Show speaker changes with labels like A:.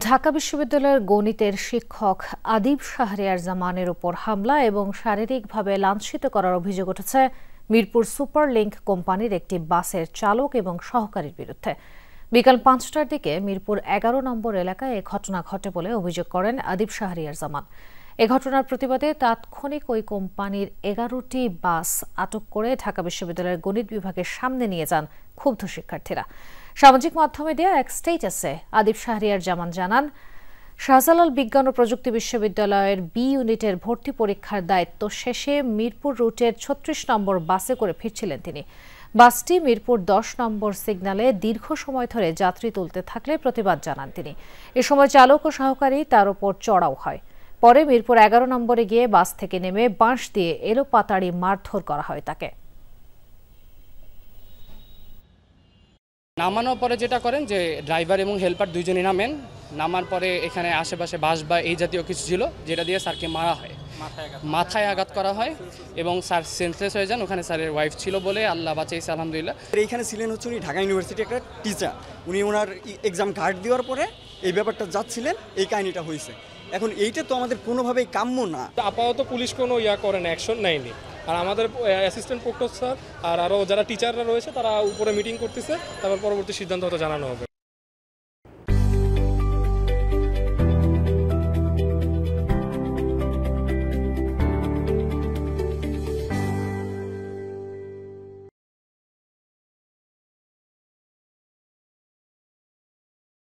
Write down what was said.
A: ঢাকা বিশ্ববিদ্যালয়ের গণিতের শিক্ষক আদিব শাহরিয়ার জামানের উপর হামলা এবং শারীরিকভাবে লাঞ্ছিত করার অভিযোগ উঠেছে মিরপুর সুপারলিংক কোম্পানির একটি বাসের চালক এবং সহকারীর বিরুদ্ধে। বিকাল ৫টার দিকে মিরপুর ১১ নম্বর এলাকায় এ ঘটনা ঘটে বলে অভিযোগ করেন আদিব শাহরিয়ার জামান। এ ঘটনার প্রতিবাদে তাৎক্ষণিক ওই কোম্পানির ১১টি বাস আটক করে ঢাকা বিশ্ববিদ্যালয়ের গণিত বিভাগের সামনে নিয়ে যান ক্ষুব্ধ শিক্ষার্থীরা। সামাজিক মাধ্যমে দেওয়া এক স্ট্যাটাসে আদিব শাহরিয়ার জামান জানান, শাহজালাল বিজ্ঞান ও প্রযুক্তি বিশ্ববিদ্যালয়ের বি ইউনিটের ভর্তি পরীক্ষার দায়িত্ব শেষে মিরপুর রুটের ৩৬ নম্বর বাসে করে ফিরছিলেন তিনি। বাসটি মিরপুর ১০ নম্বর সিগন্যালে দীর্ঘ সময় ধরে যাত্রী তুলতে থাকলে প্রতিবাদ জানান তিনি। এ সময় চালক ও সহকারী তার উপর চড়াও হয়। পরে মিরপুর ১১ নম্বরে গিয়ে বাস থেকে নেমে বাঁশ দিয়ে এলোপাতাড়ি মারধর করা হয় তাকে।
B: নামানোর পরে যেটা করেন যে ড্রাইভার এবং হেল্পার দুইজনই নামার পরে এখানে আশেপাশে বাঁশ বা এই জাতীয় কিছু ছিল যেটা দিয়ে স্যারকে মারা হয়, মাথায় আঘাত করা হয় এবং স্যার সেন্সলেস হয়ে যান। ওখানে স্যারের ওয়াইফ ছিল বলে আল্লাহ বাঁচাইছে আলহামদুলিল্লাহ।
C: এইখানে ছিলেন হচ্ছে উনি ঢাকা ইউনিভার্সিটি একটা টিচার, উনি ওনার এক্সাম ঘাট দেওয়ার পরে এই ব্যাপারটা যাচ্ছিলেন, এই কাহিনীটা হয়েছে। এখন এইটা তো আমাদের কোনোভাবেই কাম্য না।
D: আপাতত পুলিশ কোনো করে না, অ্যাকশন নেয়নি। আর আমাদের অ্যাসিস্ট্যান্ট প্রক্টর স্যার আর আরও যারা টিচাররা রয়েছে তারা উপরে মিটিং করতেছে, তারপর পরবর্তী সিদ্ধান্ত হয়তো জানানো হবে।